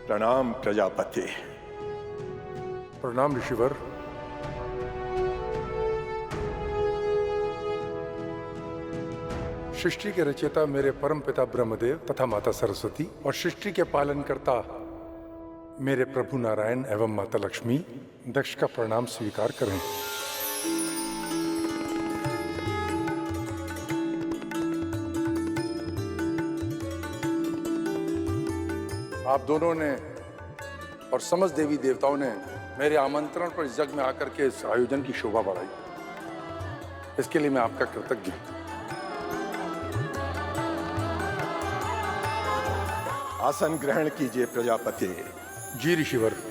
प्रणाम प्रजापति। प्रणाम ऋषिवर। सृष्टि के रचयिता मेरे परम पिता ब्रह्मदेव तथा माता सरस्वती और सृष्टि के पालन करता मेरे प्रभु नारायण एवं माता लक्ष्मी दक्ष का प्रणाम स्वीकार करें। आप दोनों ने और समस्त देवी देवताओं ने मेरे आमंत्रण पर इस यज्ञ में आकर के इस आयोजन की शोभा बढ़ाई। इसके लिए मैं आपका कृतज्ञ हूं। आसन ग्रहण कीजिए प्रजापति। जी ऋषिवर।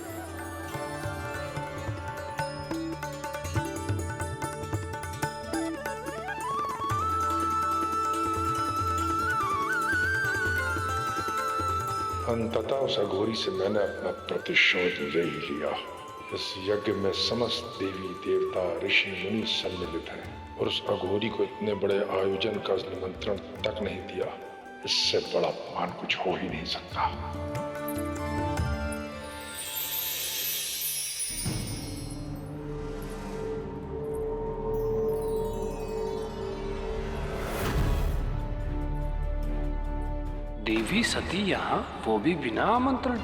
अंततः उस अघोरी से मैंने अपना प्रतिशोध ले ही लिया। इस यज्ञ में समस्त देवी देवता ऋषि मुनि सम्मिलित हैं और उस अघोरी को इतने बड़े आयोजन का निमंत्रण तक नहीं दिया। इससे बड़ा अपमान कुछ हो ही नहीं सकता। देवी सती यहाँ, वो भी बिना आमंत्रण।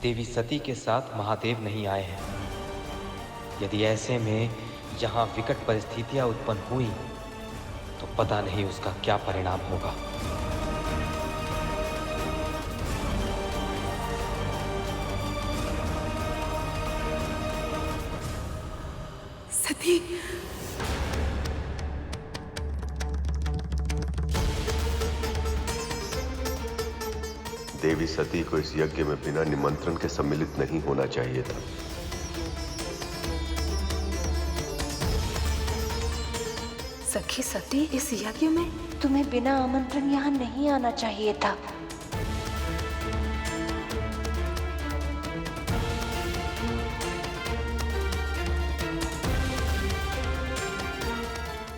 देवी सती के साथ महादेव नहीं आए हैं। यदि ऐसे में यहाँ विकट परिस्थितियां उत्पन्न हुई तो पता नहीं उसका क्या परिणाम होगा। सती, देवी सती को इस यज्ञ में बिना निमंत्रण के सम्मिलित नहीं होना चाहिए था। सखी सती, इस यज्ञ में तुम्हें बिना आमंत्रण यहाँ नहीं आना चाहिए था।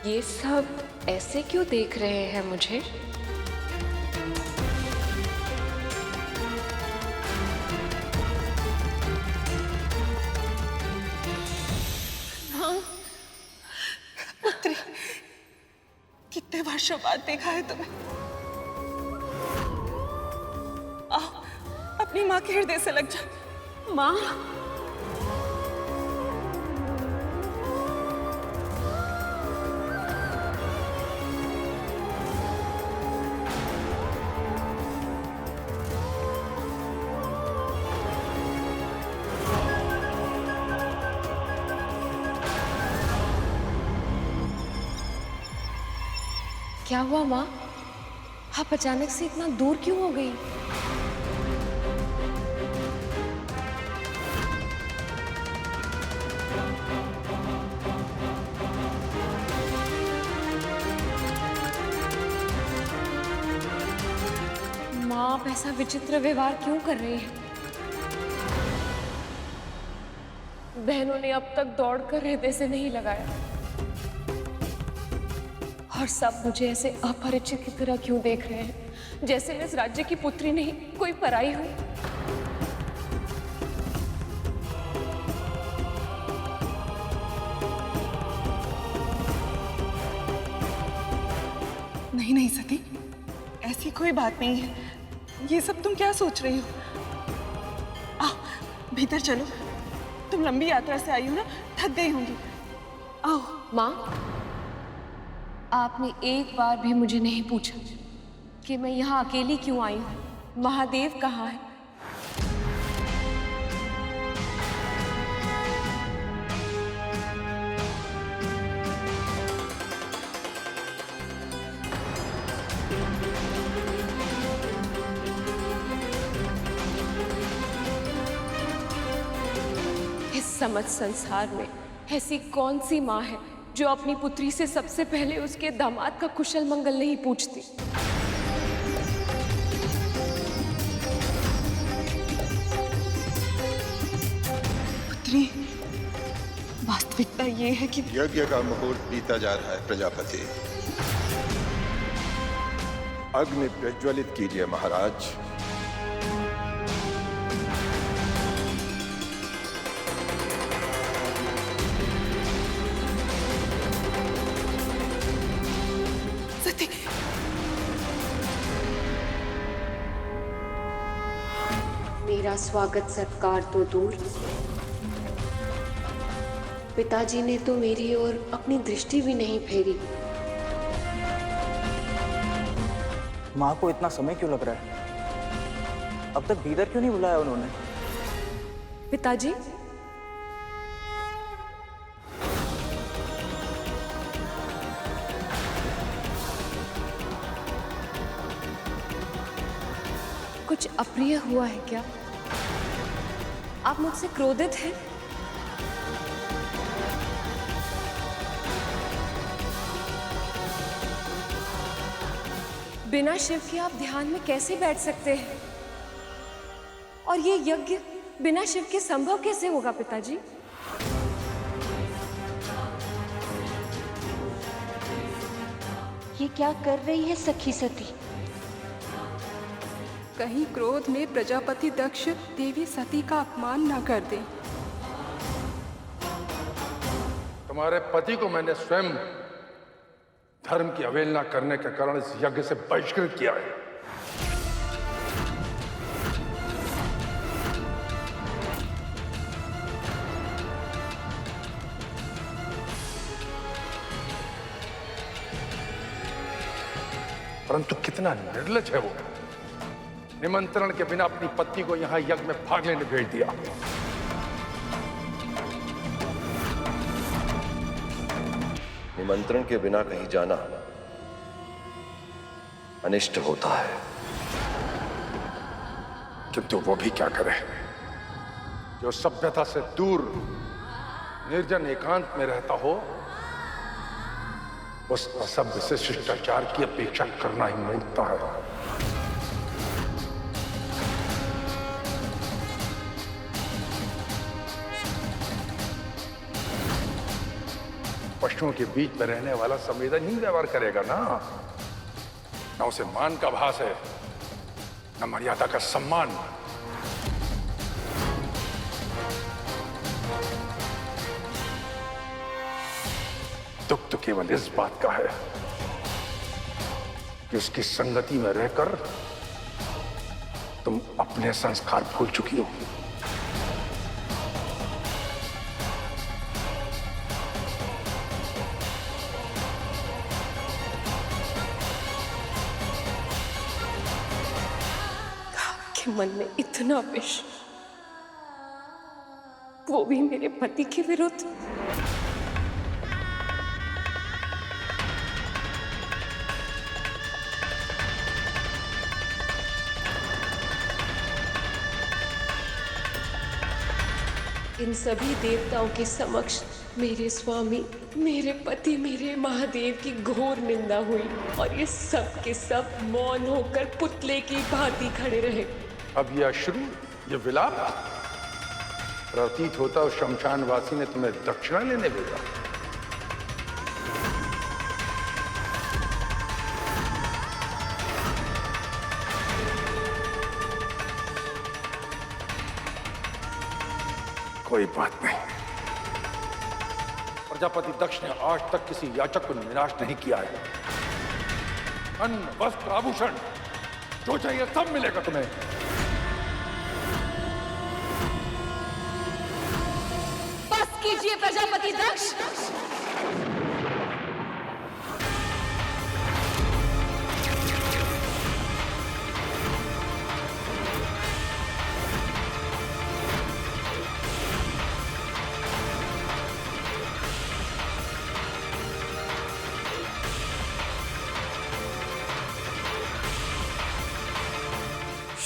ये सब ऐसे क्यों देख रहे हैं मुझे? पुत्री, कितने वर्षों बाद देखा है तुम्हें। आओ, अपनी माँ के हृदय से लग जा। माँ, क्या हुआ माँ? आप अचानक से इतना दूर क्यों हो गई? माँ, आप ऐसा विचित्र व्यवहार क्यों कर रही हैं? बहनों ने अब तक दौड़कर हृदय से नहीं लगाया और सब मुझे ऐसे अपरिचित की तरह क्यों देख रहे हैं, जैसे मैं इस राज्य की पुत्री नहीं, कोई पराई हूं। नहीं नहीं सती, ऐसी कोई बात नहीं है। ये सब तुम क्या सोच रही हो? आओ भीतर चलो। तुम लंबी यात्रा से आई हो ना, थक गई होंगी। आओ। माँ, आपने एक बार भी मुझे नहीं पूछा कि मैं यहाँ अकेली क्यों आई हूँ। महादेव कहाँ है? समझ संसार में ऐसी कौन सी माँ है जो अपनी पुत्री से सबसे पहले उसके दामाद का कुशल मंगल नहीं पूछती। पुत्री, वास्तविकता ये है कि यज्ञ का मुहूर्त बीता जा रहा है प्रजापति। अग्नि प्रज्वलित कीजिए महाराज। सती, मेरा स्वागत सत्कार तो दूर, पिताजी ने तो मेरी ओर अपनी दृष्टि भी नहीं फेरी। माँ को इतना समय क्यों लग रहा है? अब तक भीतर क्यों नहीं बुलाया उन्होंने? पिताजी, कुछ अप्रिय हुआ है क्या? आप मुझसे क्रोधित हैं? बिना शिव के आप ध्यान में कैसे बैठ सकते हैं? और ये यज्ञ बिना शिव के संभव कैसे होगा पिताजी? ये क्या कर रही है सखी सती? कहीं क्रोध में प्रजापति दक्ष देवी सती का अपमान न कर दे। तुम्हारे पति को मैंने स्वयं धर्म की अवहेलना करने के कारण इस यज्ञ से बहिष्कृत किया है। परंतु कितना निर्लज है वो, निमंत्रण के बिना अपनी पत्नी को यहां यज्ञ में भाग लेने भेज दिया। निमंत्रण के बिना कहीं जाना अनिष्ट होता है। किंतु वो भी क्या करे जो सभ्यता से दूर निर्जन एकांत में रहता हो, उस असभ्य से शिष्टाचार की अपेक्षा करना ही मूर्खता है। पशुओं के बीच में रहने वाला संवेदनहीन व्यवहार करेगा ना उसे मान का भास है, न मर्यादा का सम्मान। दुख तो केवल इस बात का है कि उसकी संगति में रहकर तुम अपने संस्कार भूल चुकी हो। के मन में इतना विष, वो भी मेरे पति के विरुद्ध। इन सभी देवताओं के समक्ष मेरे स्वामी, मेरे पति, मेरे महादेव की घोर निंदा हुई और ये सब के सब मौन होकर पुतले की भांति खड़े रहे। अब ये अश्रु, ये विलाप प्रतीत होता उस शमशानवासी ने तुम्हें दक्षिणा लेने भेजा। कोई बात नहीं, प्रजापति दक्ष ने आज तक किसी याचक को निराश नहीं किया है। अन्न, वस्त्र, आभूषण जो चाहिए सब मिलेगा तुम्हें। बस कीजिए प्रजापति दक्ष।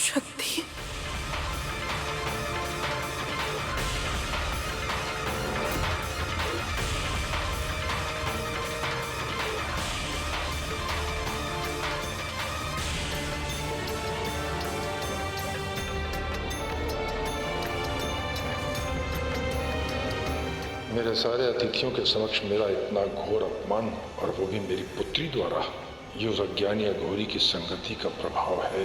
शक्ति, मेरे सारे अतिथियों के समक्ष मेरा इतना घोर अपमान, और वो भी मेरी पुत्री द्वारा, ये उस अज्ञानी अघोरी की संगति का प्रभाव है।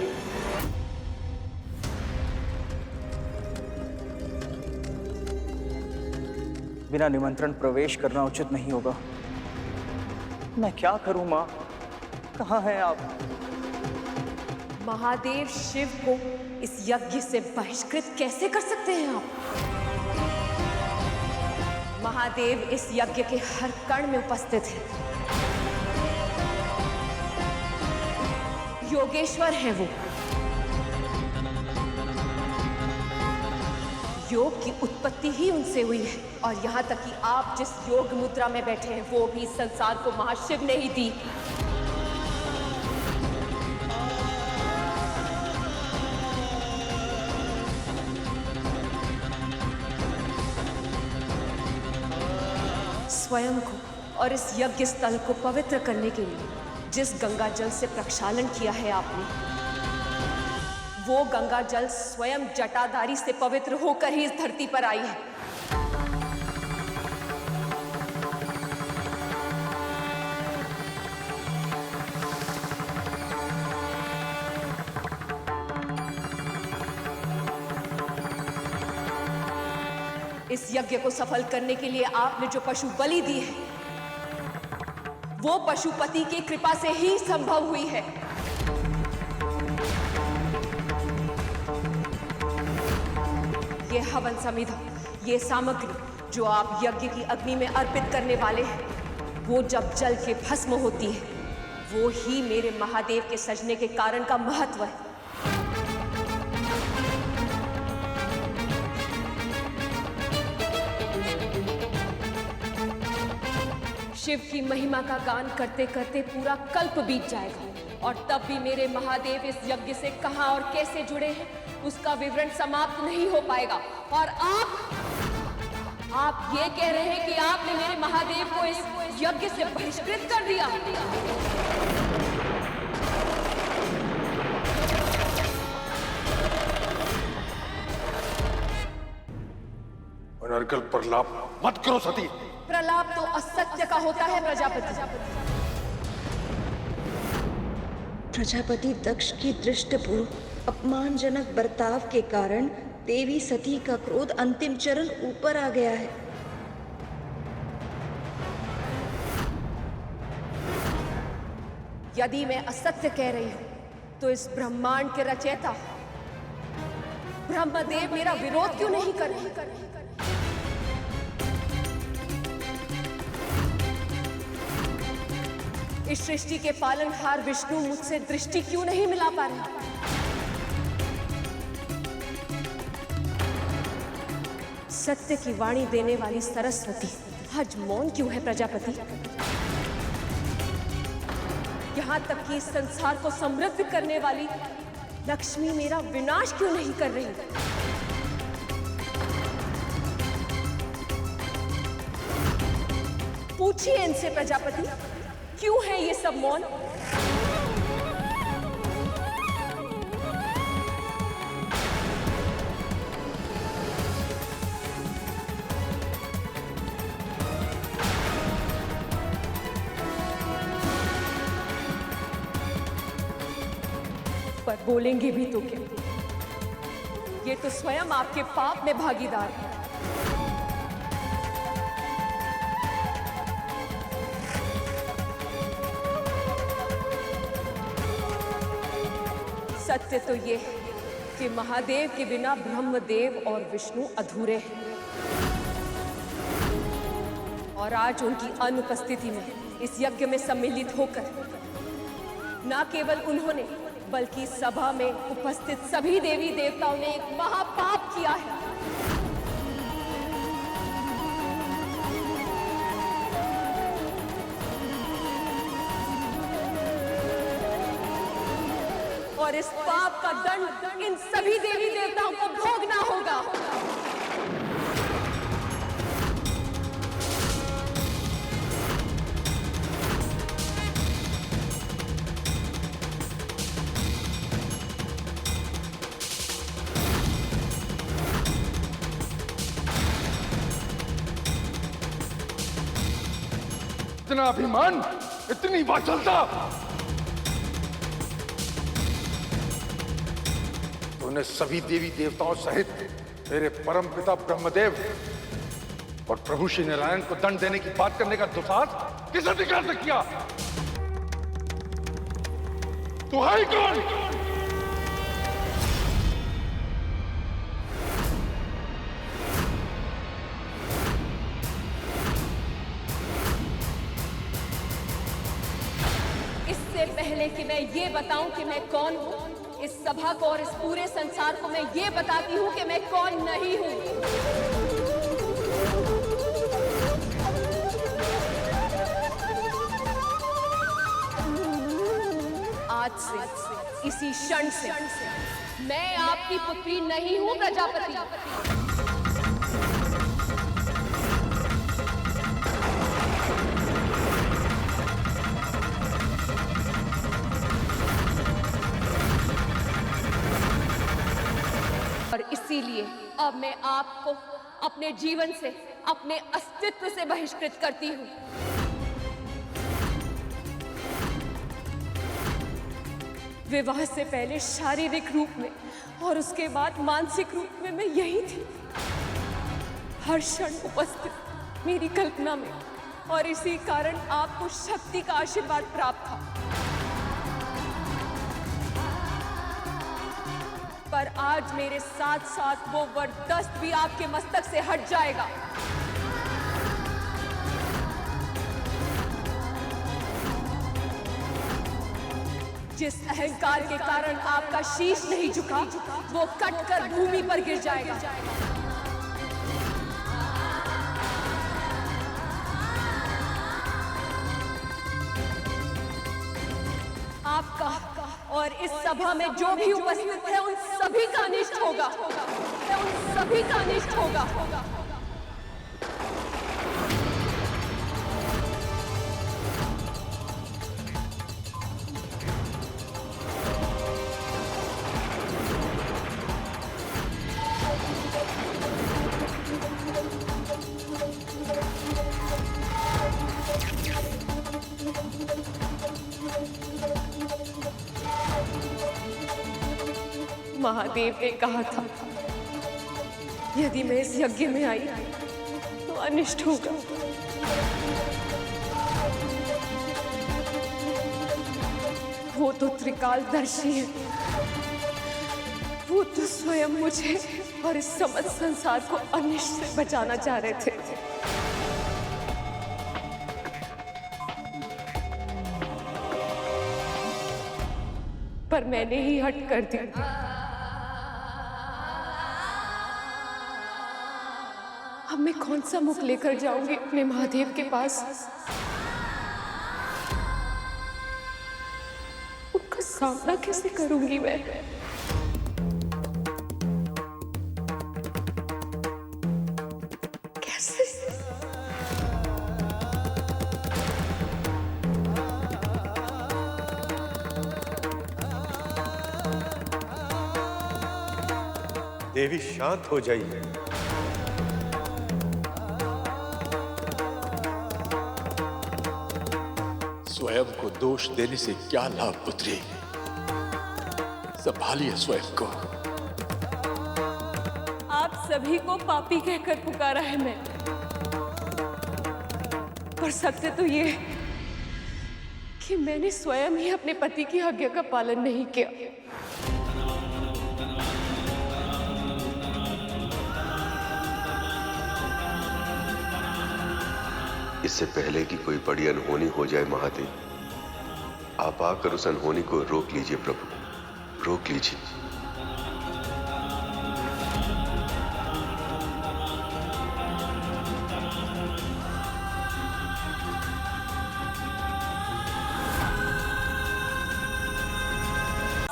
बिना निमंत्रण प्रवेश करना उचित नहीं होगा। मैं क्या करूं माँ? कहाँ हैं आप? महादेव शिव को इस यज्ञ से बहिष्कृत कैसे कर सकते हैं आप? महादेव इस यज्ञ के हर कण में उपस्थित हैं। योगेश्वर है वो। योग की उत्पत्ति ही उनसे हुई है, और यहाँ तक कि आप जिस योग मुद्रा में बैठे हैं वो भी संसार को महाशिव ने ही दी। स्वयं को और इस यज्ञ स्थल को पवित्र करने के लिए जिस गंगा जल से प्रक्षालन किया है आपने, वो गंगा जल स्वयं जटाधारी से पवित्र होकर ही इस धरती पर आई है। इस यज्ञ को सफल करने के लिए आपने जो पशु बलि दी है, वो पशुपति की कृपा से ही संभव हुई है। ये हवन समिधा, ये सामग्री जो आप यज्ञ की अग्नि में अर्पित करने वाले हैं, वो जब जल के भस्म होती है, वो ही मेरे महादेव के सजने के कारण का महत्व है। शिव की महिमा का गान करते करते पूरा कल्प बीत जाएगा, और तब भी मेरे महादेव इस यज्ञ से कहां और कैसे जुड़े हैं उसका विवरण समाप्त नहीं हो पाएगा। और आप ये कह रहे हैं कि आपने मेरे महादेव को इस यज्ञ से बहिष्कृत कर दिया। अनर्गल प्रलाप मत करो सती। प्रलाप तो असत्य का होता है प्रजापति। प्रजापति दक्ष की दृष्टपूर्ण अपमानजनक बर्ताव के कारण देवी सती का क्रोध अंतिम चरण ऊपर आ गया है। यदि मैं असत्य कह रही हूं तो इस ब्रह्मांड के रचयिता ब्रह्मदेव मेरा विरोध क्यों नहीं कर रहे? इस सृष्टि के पालनहार विष्णु मुझसे दृष्टि क्यों नहीं मिला पा रहे? सत्य की वाणी देने वाली सरस्वती आज मौन क्यों है प्रजापति? यहां तक कि इस संसार को समृद्ध करने वाली लक्ष्मी मेरा विनाश क्यों नहीं कर रही? पूछिए इनसे प्रजापति, क्यों है ये सब मौन? पर बोलेंगे भी तो क्या? ये तो स्वयं आपके पाप में भागीदार है। सत्य तो ये है कि महादेव के बिना ब्रह्मदेव और विष्णु अधूरे हैं, और आज उनकी अनुपस्थिति में इस यज्ञ में सम्मिलित होकर न केवल उन्होंने बल्कि सभा में उपस्थित सभी देवी देवताओं ने एक महापाप किया है। और इस पाप का दंड इन सभी देवी देवताओं को भोगना होगा। इतना अभिमान, इतनी वात्सलता। तूने सभी देवी देवताओं सहित मेरे परम पिता ब्रह्मदेव और प्रभु श्री नारायण को दंड देने की बात करने का दुस्साहस किस अधिकार से किया? तू है कौन? इससे पहले कि मैं ये बताऊं कि मैं कौन हूं, इस सभा को और इस पूरे संसार को मैं ये बताती हूं कि मैं कौन नहीं हूं। आज से, इसी क्षण से, मैं आपकी पुत्री नहीं हूं प्रजापति। और इसीलिए अब मैं आपको अपने जीवन से, अपने अस्तित्व से बहिष्कृत करती हूँ। विवाह से पहले शारीरिक रूप में और उसके बाद मानसिक रूप में मैं यही थी, हर क्षण उपस्थित मेरी कल्पना में, और इसी कारण आपको शक्ति का आशीर्वाद प्राप्त था। पर आज मेरे साथ साथ वो वरदस्त भी आपके मस्तक से हट जाएगा। जिस अहंकार के कारण आपका शीश नहीं झुका, वो कटकर भूमि पर गिर जाएगा। आपका और इस सभा में जो भी उपस्थित है उन सभी का अनिष्ट होगा, उन सभी का अनिष्ट होगा। महादेव ने कहा था, यदि मैं इस यज्ञ में आई तो अनिष्ट होगा। वो तो त्रिकालदर्शी है, वो तो स्वयं मुझे और इस समस्त संसार को अनिष्ट से बचाना चाह रहे थे। पर मैंने ही हट कर दी। अब मैं कौन सा मुख लेकर जाऊंगी अपने महादेव के पास? उनका सामना कैसे करूंगी मैं? कैसे? देवी शांत हो जाइए। स्वयं को दोष देने से क्या लाभ पुत्री? संभालिए स्वयं को। आप सभी को पापी कहकर पुकारा है मैं, पर सत्य तो ये कि मैंने स्वयं ही अपने पति की आज्ञा का पालन नहीं किया। इससे पहले कि कोई बड़ी अनहोनी हो जाए महादेव, आप आकर उस अनहोनी को रोक लीजिए प्रभु, रोक लीजिए।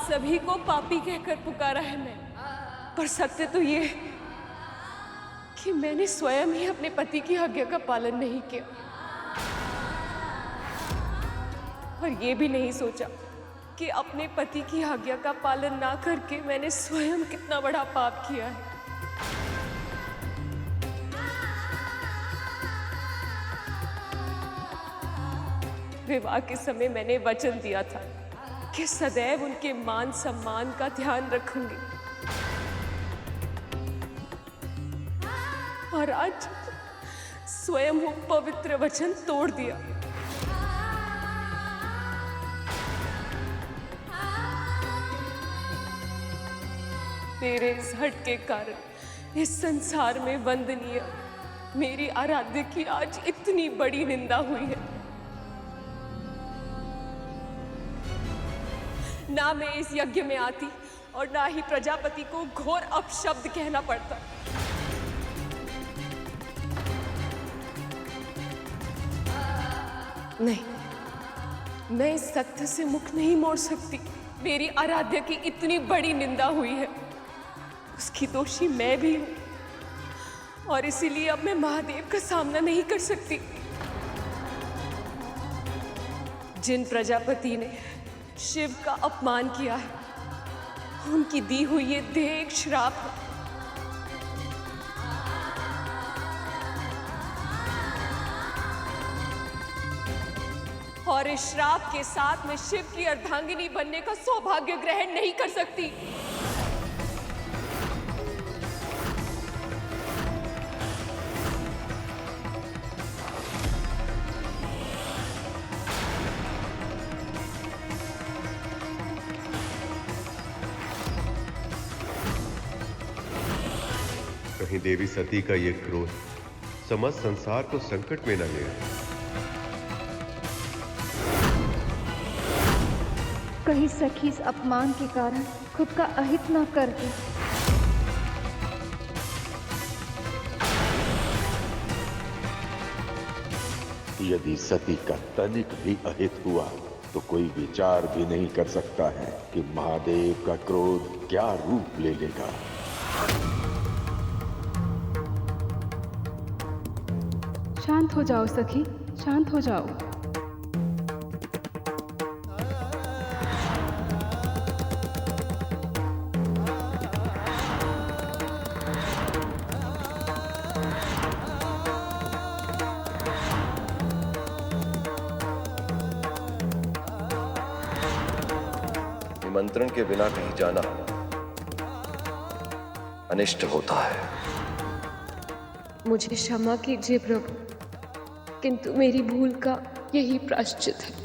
सभी को पापी कहकर पुकारा है मैं, पर सत्य तो ये कि मैंने स्वयं ही अपने पति की आज्ञा का पालन नहीं किया, और ये भी नहीं सोचा कि अपने पति की आज्ञा का पालन ना करके मैंने स्वयं कितना बड़ा पाप किया है। विवाह के समय मैंने वचन दिया था कि सदैव उनके मान सम्मान का ध्यान रखूंगी, और आज स्वयं वो पवित्र वचन तोड़ दिया। तेरे इस हट के कारण इस संसार में वंदनीय मेरी आराध्य की आज इतनी बड़ी निंदा हुई है। ना मैं इस यज्ञ में आती और ना ही प्रजापति को घोर अपशब्द कहना पड़ता। नहीं, मैं इस सत्य से मुख नहीं मोड़ सकती। मेरी आराध्य की इतनी बड़ी निंदा हुई है, उसकी दोषी मैं भी हूं, और इसीलिए अब मैं महादेव का सामना नहीं कर सकती। जिन प्रजापति ने शिव का अपमान किया है, उनकी दी हुई ये देह एक श्राप है। और इस श्राप के साथ मैं शिव की अर्धांगिनी बनने का सौभाग्य ग्रहण नहीं कर सकती। कहीं देवी सती का ये क्रोध समस्त संसार को संकट में न ले आए। कहीं सखी इस अपमान के कारण खुद का अहित न कर दे। यदि सती का तनिक भी अहित हुआ तो कोई विचार भी नहीं कर सकता है कि महादेव का क्रोध क्या रूप ले लेगा। शांत हो जाओ सखी, शांत हो जाओ। निमंत्रण के बिना कहीं जाना अनिष्ट होता है। मुझे क्षमा कीजिए प्रभु, किंतु मेरी भूल का यही प्रायश्चित है।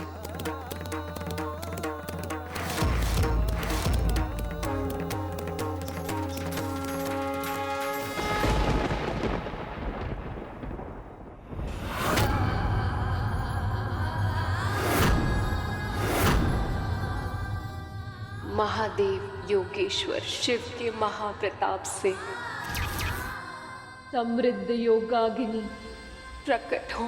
महादेव योगेश्वर शिव के महाप्रताप से समृद्ध योगाग्नि प्रकट हो।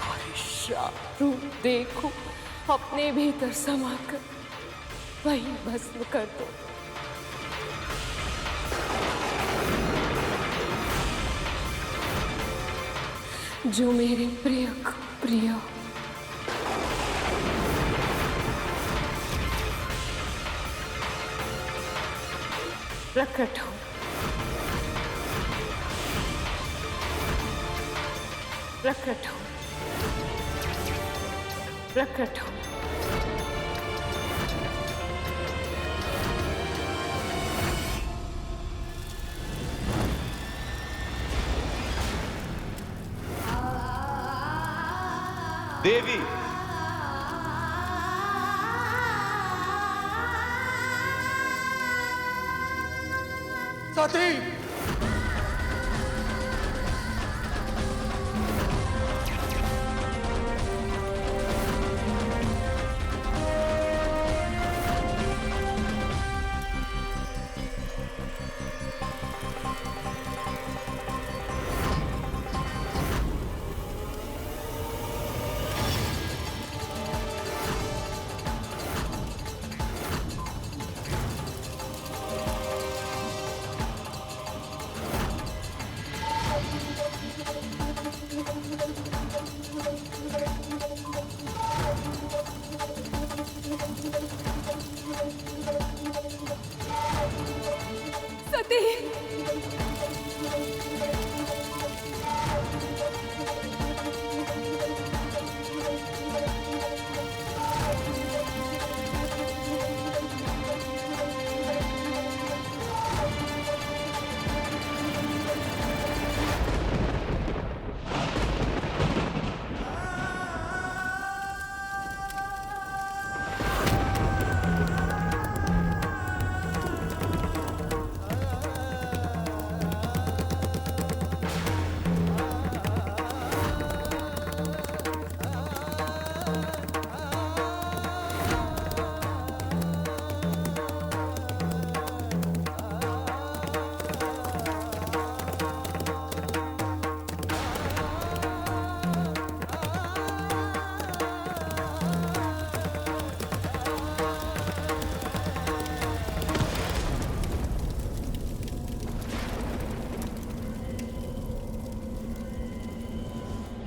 और श्राप रूप देखो अपने भीतर समाकर वही भस्म कर दो। जो मेरे प्रिय को प्रिय हो। प्रकट हो, प्रकट हो, प्रकट हो। देवी, सती,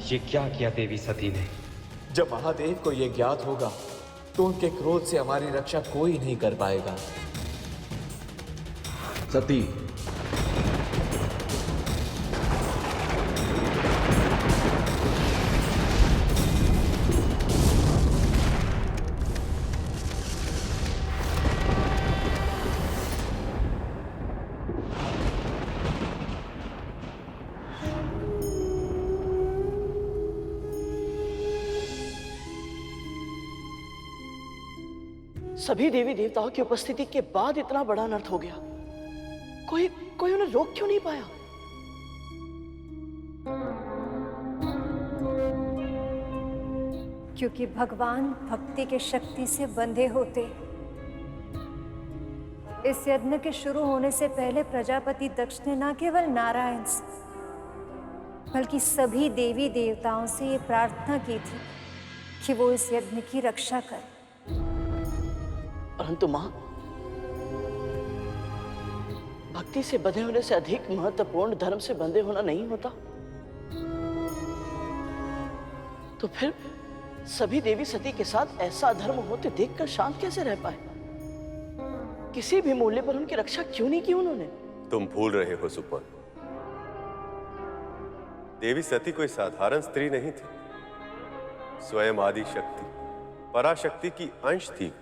ये क्या किया देवी सती ने? जब महादेव को यह ज्ञात होगा तो उनके क्रोध से हमारी रक्षा कोई नहीं कर पाएगा। सती, सभी देवी देवताओं की उपस्थिति के बाद इतना बड़ा अनर्थ हो गया, कोई उन्हें रोक क्यों नहीं पाया? क्योंकि भगवान भक्ति के शक्ति से बंधे होते। इस यज्ञ के शुरू होने से पहले प्रजापति दक्ष ने न केवल नारायण से बल्कि सभी देवी देवताओं से ये प्रार्थना की थी कि वो इस यज्ञ की रक्षा करें। परंतु मां, भक्ति से बंधे होने से अधिक महत्वपूर्ण धर्म से बंधे होना नहीं होता? तो फिर सभी देवी सती के साथ ऐसा धर्म होते देखकर शांत कैसे रह पाए? किसी भी मूल्य पर उनकी रक्षा क्यों नहीं की उन्होंने? तुम भूल रहे हो सुपन, देवी सती कोई साधारण स्त्री नहीं थी। स्वयं आदि शक्ति, पराशक्ति की अंश थी।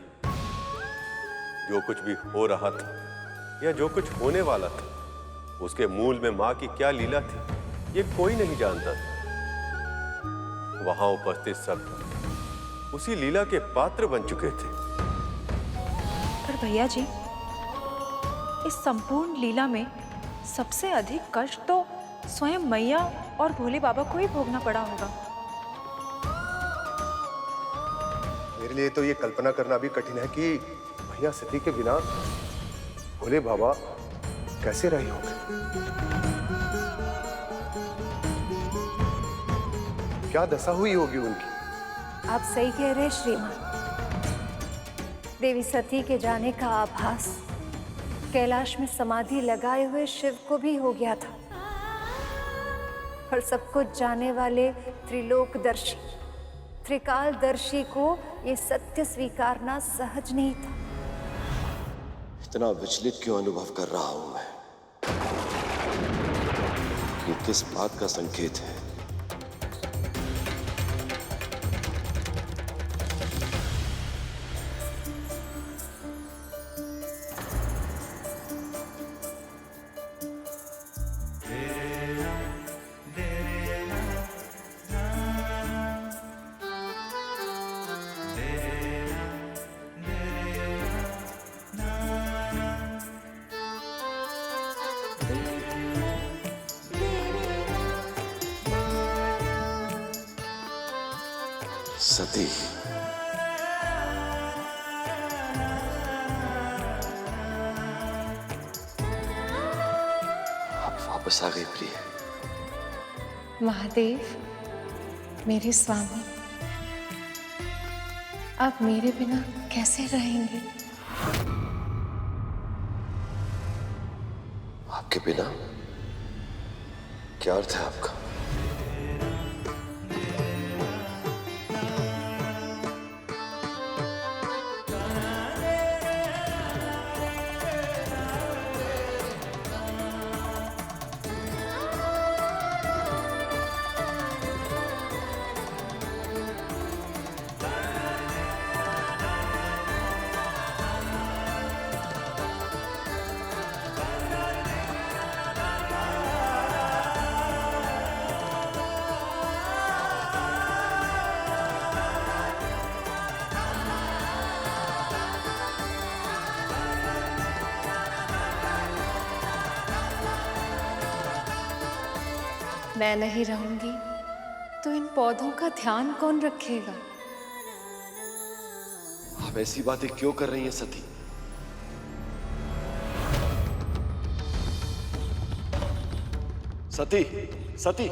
जो कुछ भी हो रहा था या जो कुछ होने वाला था, उसके मूल में मां की क्या लीला थी, ये कोई नहीं जानता था। वहां उपस्थित सब उसी लीला के पात्र बन चुके थे। पर भैया जी, इस संपूर्ण लीला में सबसे अधिक कष्ट तो स्वयं मैया और भोले बाबा को ही भोगना पड़ा होगा। मेरे लिए तो ये कल्पना करना भी कठिन है कि मैया सती के बिना भोले बाबा कैसे रहे होंगे। क्या दशा हुई होगी उनकी। आप सही कह रहे श्रीमान। देवी सती के जाने का आभास कैलाश में समाधि लगाए हुए शिव को भी हो गया था, और सब कुछ जाने वाले त्रिलोकदर्शी, त्रिकालदर्शी को ये सत्य स्वीकारना सहज नहीं था। इतना विचलित क्यों अनुभव कर रहा हूं मैं? ये किस बात का संकेत है? सती, आप वापस आ गई प्रिय। महादेव, मेरे स्वामी, आप मेरे बिना कैसे रहेंगे? आपके बिना? क्या अर्थ है आपका? मैं नहीं रहूंगी तो इन पौधों का ध्यान कौन रखेगा? आप ऐसी बातें क्यों कर रही हैं सती? सती, सती,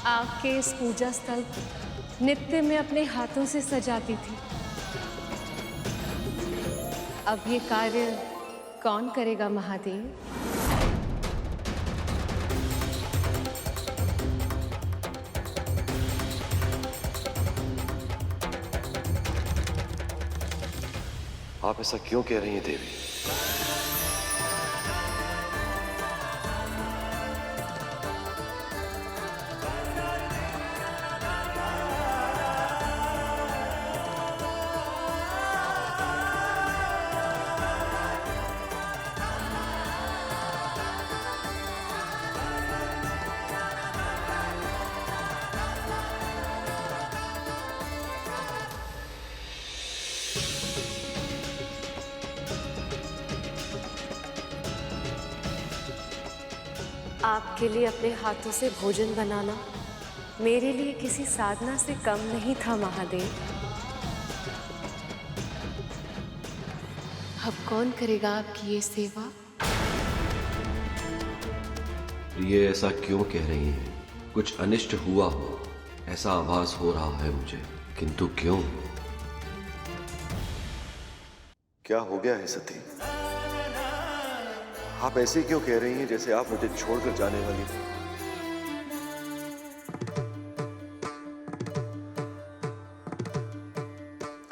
आपके इस पूजा स्थल को नित्य में अपने हाथों से सजाती थी। अब ये कार्य कौन करेगा महादेव? आप ऐसा क्यों कह रही हैं देवी? आपके लिए अपने हाथों से भोजन बनाना मेरे लिए किसी साधना से कम नहीं था महादेव। अब कौन करेगा आपकी ये सेवा? ये ऐसा क्यों कह रही हैं? कुछ अनिष्ट हुआ हो ऐसा आभास हो रहा है मुझे, किंतु क्यों? क्या हो गया है सती? आप ऐसे क्यों कह रही हैं जैसे आप मुझे छोड़कर जाने वाली थी?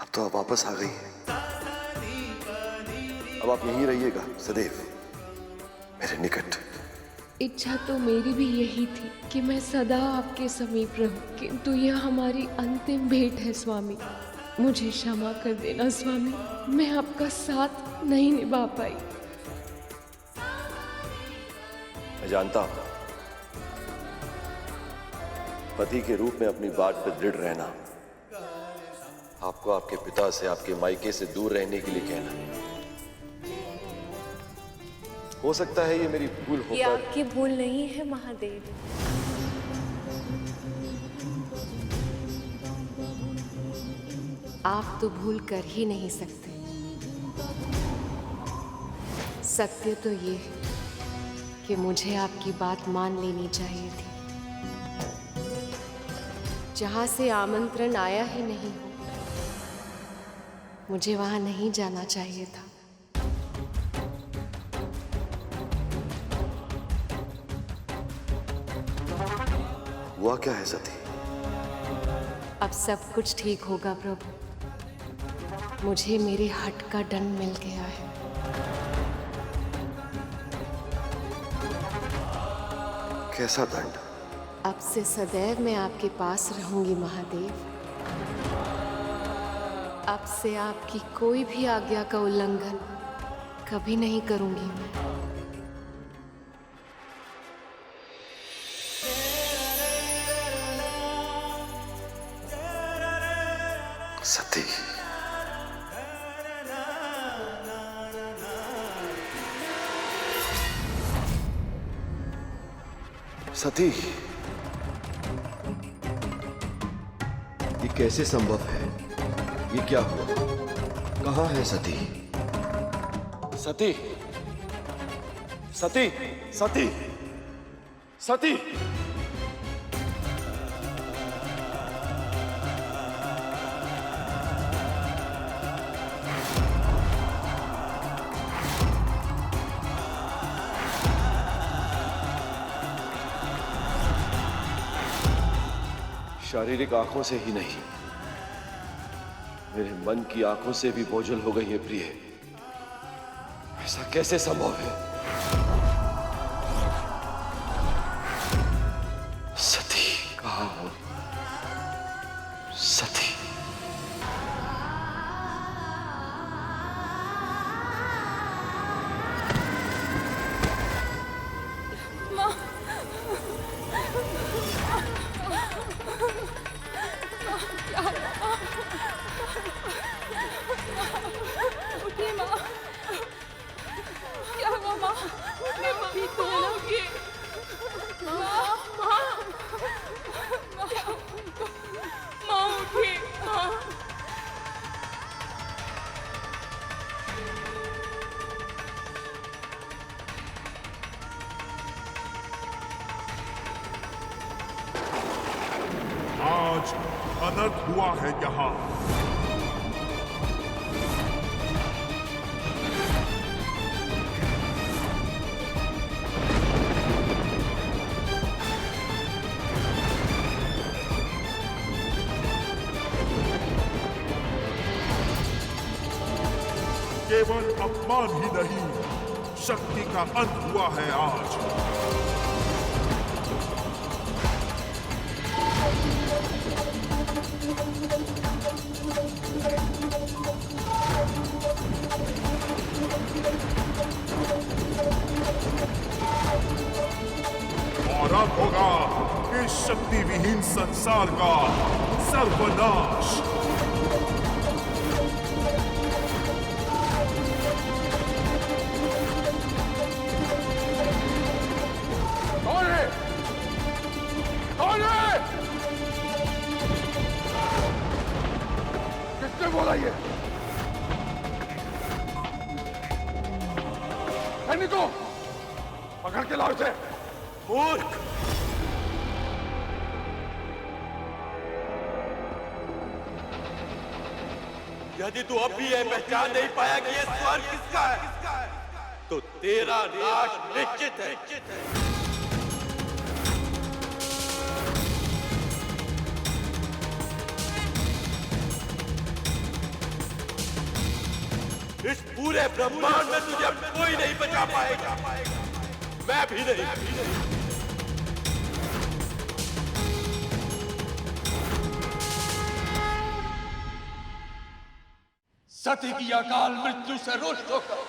अब तो आप वापस आ गई हैं। अब आप यहीं रहिएगा सदैव मेरे निकट। इच्छा तो मेरी भी यही थी कि मैं सदा आपके समीप रहूं, किंतु यह हमारी अंतिम भेंट है स्वामी। मुझे क्षमा कर देना स्वामी, मैं आपका साथ नहीं निभा पाई। मैं जानता हूं पति के रूप में अपनी बात पर दृढ़ रहना आपको आपके पिता से, आपके मायके से दूर रहने के लिए कहना। हो सकता है ये मेरी भूल होकर। ये आपकी भूल नहीं है महादेव। आप तो भूल कर ही नहीं सकते। सत्य तो ये है कि मुझे आपकी बात मान लेनी चाहिए थी। जहां से आमंत्रण आया ही नहीं हो, मुझे वहां नहीं जाना चाहिए था। हुआ क्या है सती? अब सब कुछ ठीक होगा प्रभु। मुझे मेरे हट का दंड मिल गया है। कैसा दंड? अब से सदैव मैं आपके पास रहूंगी महादेव। अब से आपकी कोई भी आज्ञा का उल्लंघन कभी नहीं करूंगी मैं। सती, सती, ये कैसे संभव है? ये क्या हुआ? कहाँ है सती? सती, सती, सती, सती! शारीरिक आंखों से ही नहीं, मेरे मन की आंखों से भी बोझल हो गई है प्रिय। ऐसा कैसे संभव है? सती कहाँ हो? सती, क्या हुआ माँ? आज अनर्थ हुआ है यहाँ। केवल अपमान ही नहीं, शक्ति का अंत हुआ है आज। और अब होगा इस शक्ति विहीन संसार का सर्वनाश। किसने बोला ये? सैनिकों, पकड़ के लाओ इसे। मूर्ख! यदि तू अब भी यह पहचान नहीं पाया कि यह स्वर्ग किसका है, तो तेरा नाश निश्चित है। इस पूरे ब्रह्मांड में तुझे अब कोई नहीं बचा पाएगा, मैं भी नहीं। सती की अकाल मृत्यु से रुष्ट होकर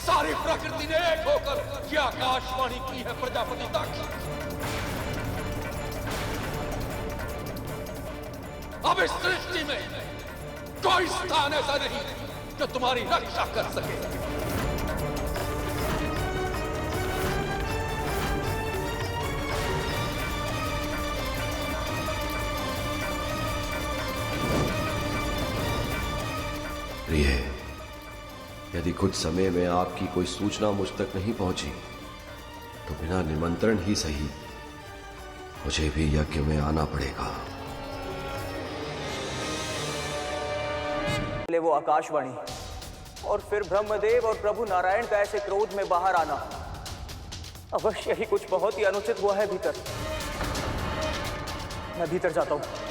सारी प्रकृति ने एक होकर यह आकाशवाणी की है प्रजापति तक। अब इस सृष्टि में कोई स्थान ऐसा नहीं जो तुम्हारी रक्षा कर सके। प्रिय, यदि कुछ समय में आपकी कोई सूचना मुझ तक नहीं पहुंची तो बिना निमंत्रण ही सही मुझे भी यज्ञ में आना पड़ेगा। पहले वो आकाशवाणी और फिर ब्रह्मदेव और प्रभु नारायण का ऐसे क्रोध में बाहर आना, अवश्य ही कुछ बहुत ही अनुचित हुआ है भीतर। मैं भीतर जाता हूं।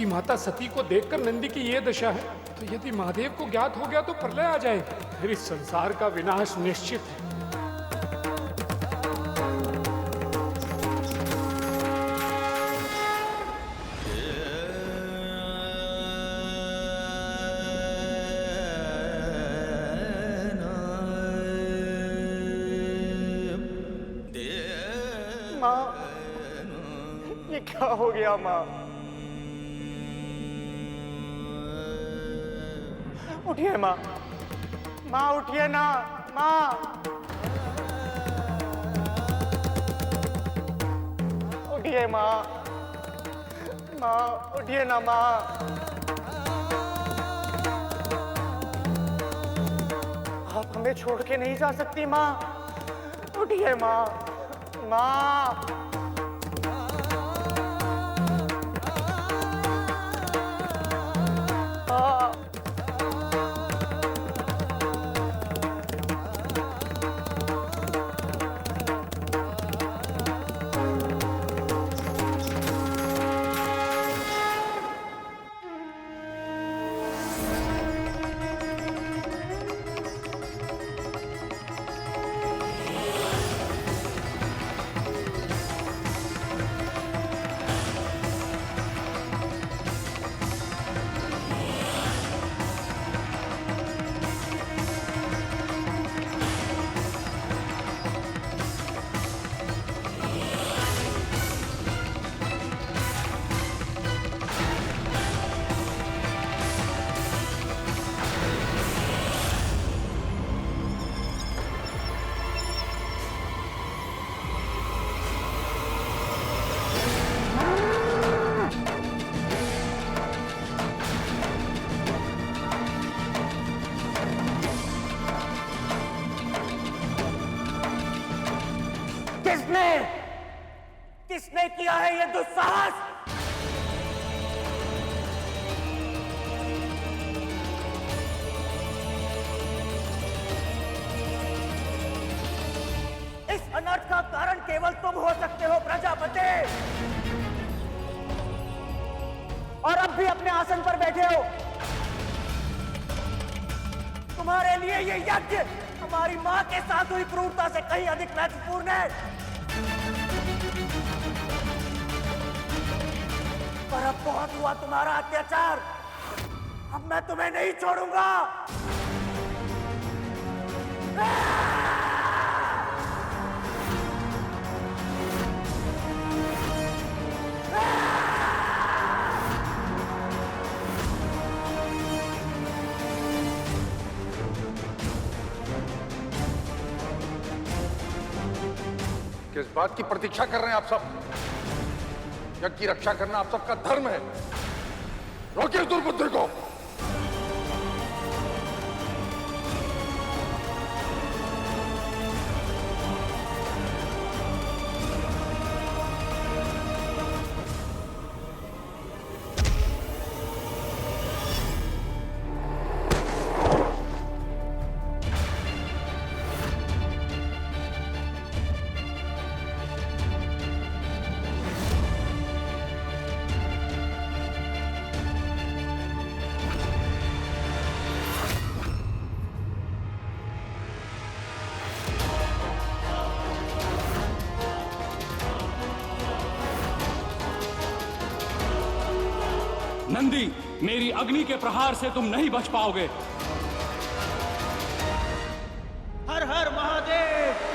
माता सती को देखकर नंदी की ये दशा है, तो यदि महादेव को ज्ञात हो गया तो प्रलय आ जाएगी, फिर इस संसार का विनाश निश्चित है। माँ, ये क्या हो गया माँ? उठिए माँ, माँ उठिए ना, माँ उठिए माँ, माँ उठिए ना माँ। आप हमें छोड़ के नहीं जा सकती माँ, उठिए माँ, माँ। किसने किया है ये दुस्साहस? इस अनर्थ का कारण केवल तुम हो सकते हो प्रजापति, और अब भी अपने आसन पर बैठे हो। तुम्हारे लिए ये यज्ञ हमारी मां के साथ हुई क्रूरता से कहीं अधिक महत्वपूर्ण है। पर अब बहुत हुआ तुम्हारा अत्याचार, अब मैं तुम्हें नहीं छोड़ूंगा। किस बात की प्रतीक्षा कर रहे हैं आप सब? यज्ञ की रक्षा करना आप सबका धर्म है। रोकिए दुर्बुद्धि को। नंदी, मेरी अग्नि के प्रहार से तुम नहीं बच पाओगे। हर हर महादेव।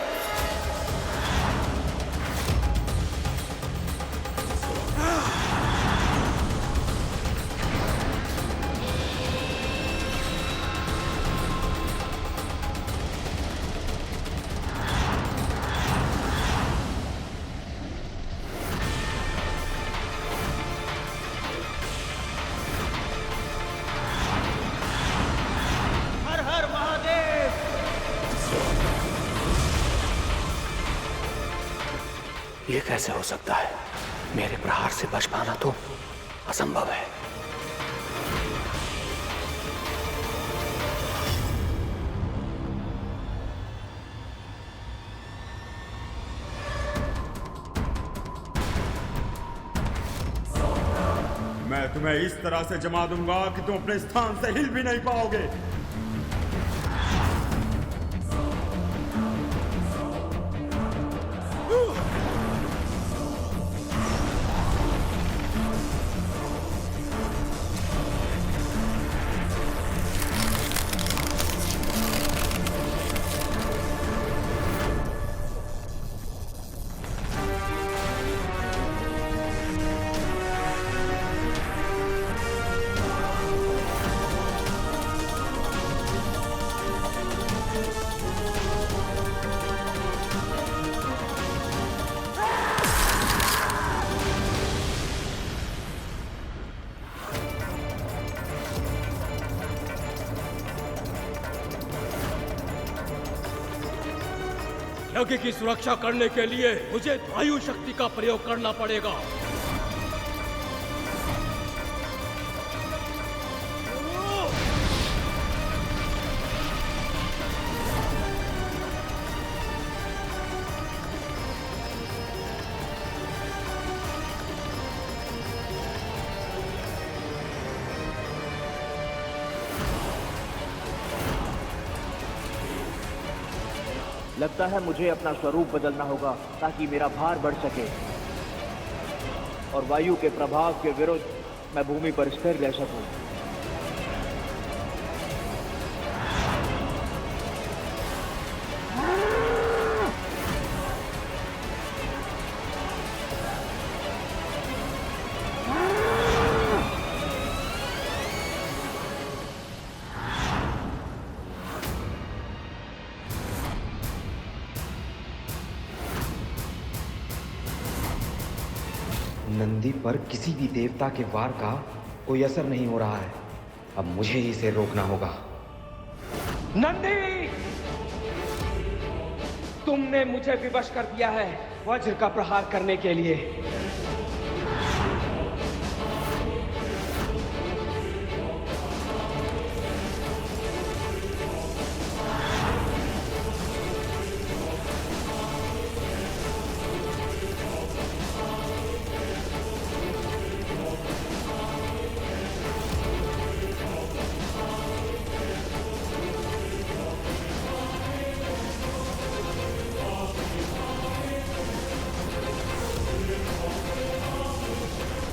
ये कैसे हो सकता है? मेरे प्रहार से बच पाना तो असंभव है। मैं तुम्हें इस तरह से जमा दूंगा कि तुम अपने स्थान से हिल भी नहीं पाओगे। यज्ञ की सुरक्षा करने के लिए मुझे वायु शक्ति का प्रयोग करना पड़ेगा। लगता है मुझे अपना स्वरूप बदलना होगा ताकि मेरा भार बढ़ सके और वायु के प्रभाव के विरुद्ध मैं भूमि पर स्थिर रह सकूं। नंदी पर किसी भी देवता के वार का कोई असर नहीं हो रहा है। अब मुझे ही इसे रोकना होगा। नंदी, तुमने मुझे विवश कर दिया है वज्र का प्रहार करने के लिए।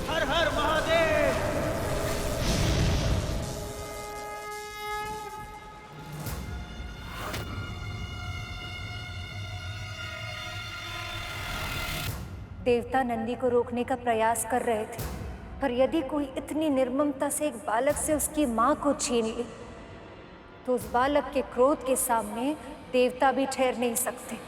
हर हर महादेव। देवता नंदी को रोकने का प्रयास कर रहे थे, पर यदि कोई इतनी निर्ममता से एक बालक से उसकी मां को छीन ले, तो उस बालक के क्रोध के सामने देवता भी ठहर नहीं सकते।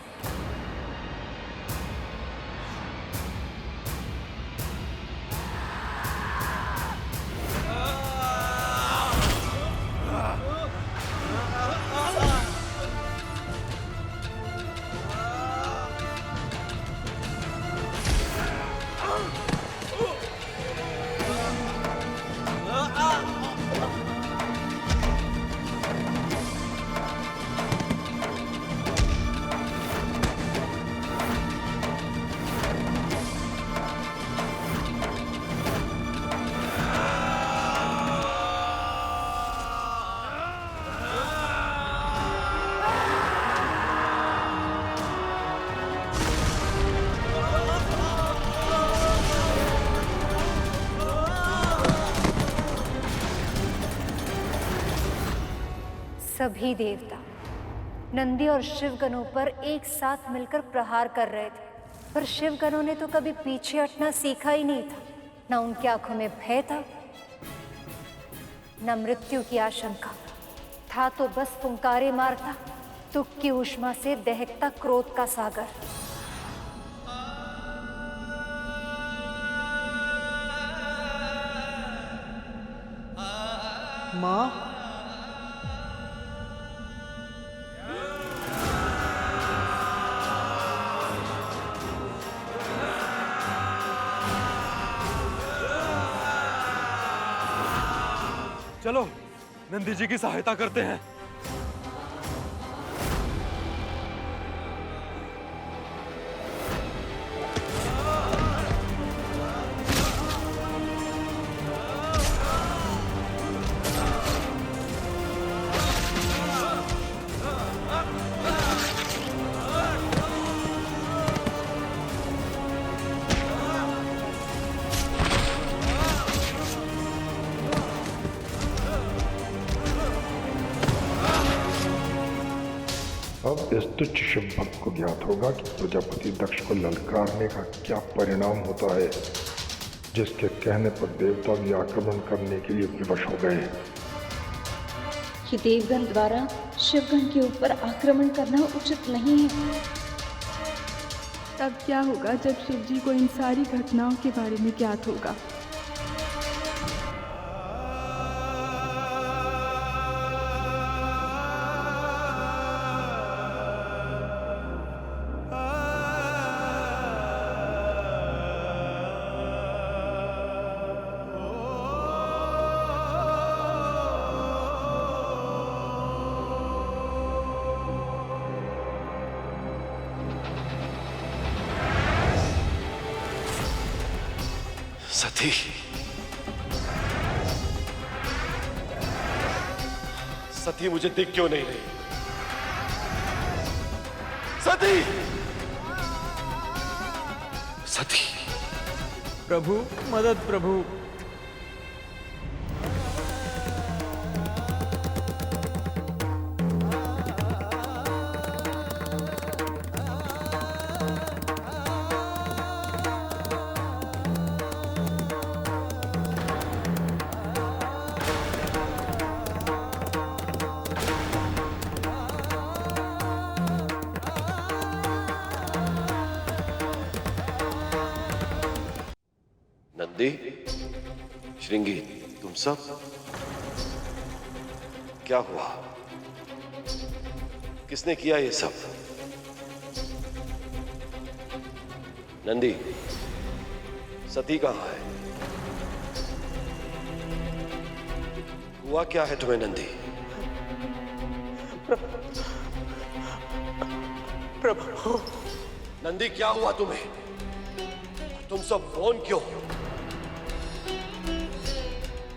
सभी देवता नंदी और शिवगणों पर एक साथ मिलकर प्रहार कर रहे थे, पर शिवगणों ने तो कभी पीछे हटना सीखा ही नहीं था। न उनकी आंखों में भय था, न मृत्यु की आशंका था, तो बस फुंकारे मारता, दुख की ऊष्मा से दहकता क्रोध का सागर। माँ, चलो नंदी जी की सहायता करते हैं। अब इस तुच्छ शिव भक्त को ज्ञात होगा कि प्रजापति दक्ष को ललकारने का क्या परिणाम होता है, जिसके कहने पर देवता भी आक्रमण करने के लिए विवश हो गए। कि देवगण द्वारा शिवगण के ऊपर आक्रमण करना उचित नहीं है। तब क्या होगा जब शिव जी को इन सारी घटनाओं के बारे में ज्ञात होगा? सती, सती मुझे दिख क्यों नहीं रही? सती, सती। प्रभु मदद प्रभु। नंदी, श्रृंगी, तुम सब क्या हुआ? किसने किया ये सब? नंदी, सती कहाँ है? हुआ क्या है तुम्हें नंदी? प्रभु। नंदी क्या हुआ तुम्हें? तुम सब फोन क्यों?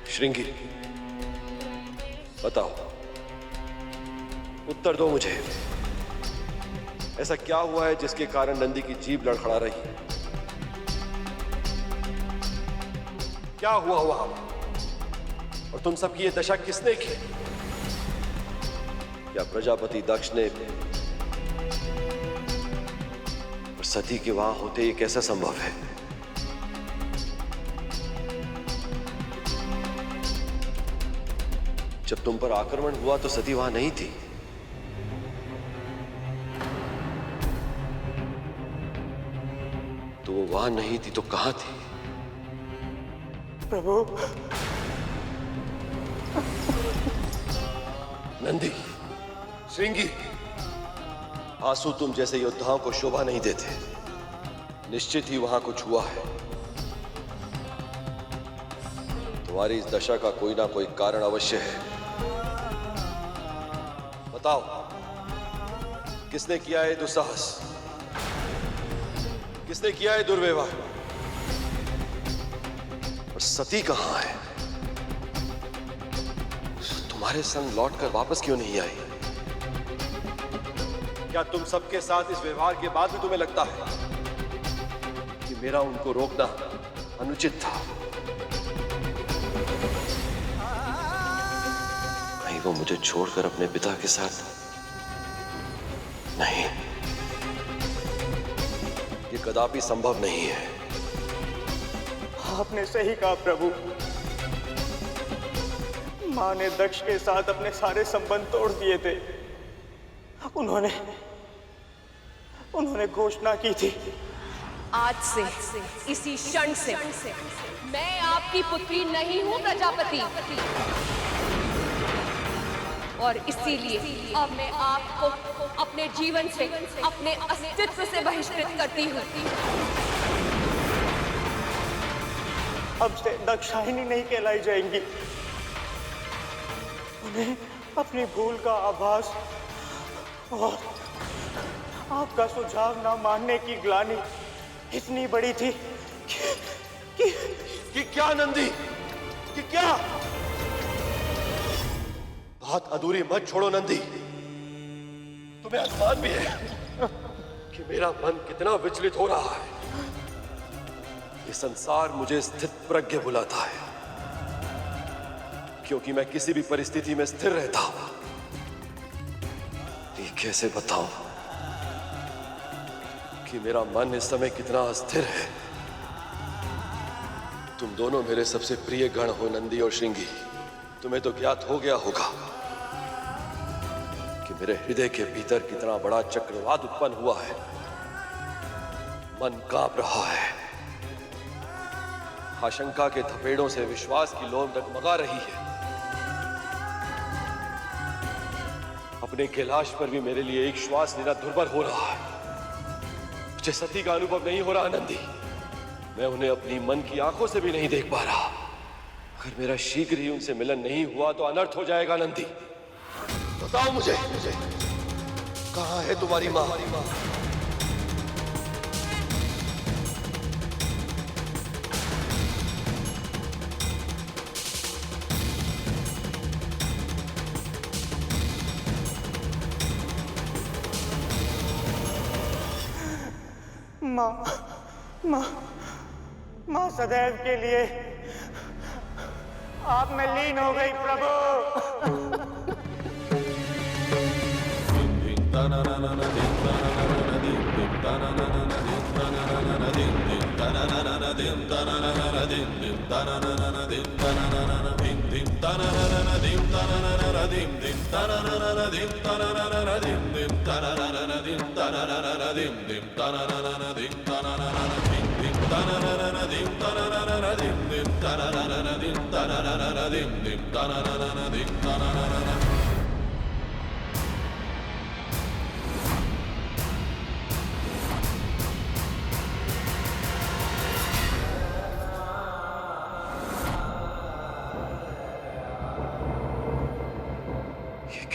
श्रृंगी, बताओ, उत्तर दो मुझे। ऐसा क्या हुआ है जिसके कारण नंदी की जीभ लड़खड़ा रही है? क्या हुआ वहां? और तुम सबकी ये दशा किसने की? क्या प्रजापति दक्ष ने? और सती के वहां होते ये कैसा संभव है? जब तुम पर आक्रमण हुआ तो सती वहां नहीं थी। तो वो वहां नहीं थी तो कहां थी? प्रभु। नंदी, श्रृंगी, आंसू तुम जैसे योद्धाओं को शोभा नहीं देते। निश्चित ही वहां कुछ हुआ है। तुम्हारी इस दशा का कोई ना कोई कारण अवश्य है। बताओ, किसने किया है दुस्साहस? किसने किया है दुर्व्यवहार? और सती कहां है? तुम्हारे संग लौटकर वापस क्यों नहीं आई? क्या तुम सबके साथ इस व्यवहार के बाद भी तुम्हें लगता है कि मेरा उनको रोकना अनुचित था? नहीं, वो मुझे छोड़कर अपने पिता के साथ नहीं, ये कदापि संभव नहीं है। आपने सही कहा प्रभु। मां ने दक्ष के साथ अपने सारे संबंध तोड़ दिए थे। उन्होंने घोषणा की थी, आज से, इसी क्षण से मैं आपकी पुत्री नहीं हूं प्रजापति, और इसीलिए अब मैं आपको अपने जीवन से, अपने अस्तित्व से बहिष्कृत करती हूँ। अब से दक्षायनी नहीं कहलाई जाएंगी। उन्हें अपनी भूल का आभास और आपका सुझाव ना मानने की ग्लानि इतनी बड़ी थी कि क्या नंदी, कि क्या? बात अधूरी मत छोड़ो नंदी। तुम्हें अनुमान भी है कि मेरा मन कितना विचलित हो रहा है। ये संसार मुझे स्थित प्रज्ञ बुलाता है, क्योंकि मैं किसी भी परिस्थिति में स्थिर रहता हूं। ये कैसे बताऊं कि मेरा मन इस समय कितना अस्थिर है? तुम दोनों मेरे सबसे प्रिय गण हो नंदी और श्रृंगी। तुम्हें तो ज्ञात हो गया होगा कि मेरे हृदय के भीतर कितना बड़ा चक्रवात उत्पन्न हुआ है। मन कांप रहा है। आशंका के थपेड़ों से विश्वास की लोम डगमगा रही है। अपने कैलाश पर भी मेरे लिए एक श्वास लेना दुर्भर हो रहा है। मुझे सती का अनुभव नहीं हो रहा नंदी। मैं उन्हें अपनी मन की आंखों से भी नहीं देख पा रहा। अगर मेरा शीघ्र ही उनसे मिलन नहीं हुआ तो अनर्थ हो जाएगा नंदी। बताओ मुझे, कहां है तुम्हारी मां? मां सदैव के लिए आप में लीन हो गई प्रभु।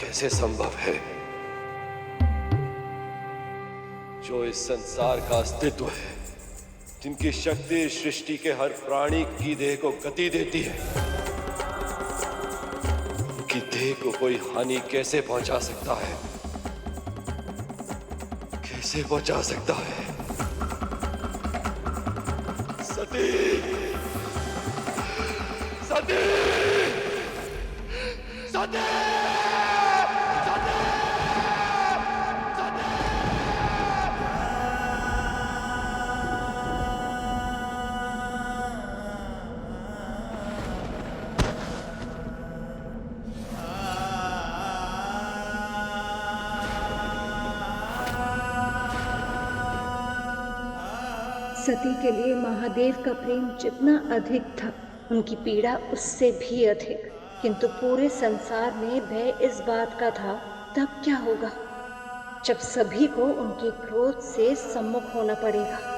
कैसे संभव है? जो इस संसार का अस्तित्व है, जिनकी शक्ति सृष्टि के हर प्राणी की देह को गति देती है, उनकी देह को कोई हानि कैसे पहुंचा सकता है? कैसे पहुंचा सकता है? सती! सती! सती! सती के लिए महादेव का प्रेम जितना अधिक था, उनकी पीड़ा उससे भी अधिक। किंतु पूरे संसार में भय इस बात का था, तब क्या होगा जब सभी को उनके क्रोध से सम्मुख होना पड़ेगा।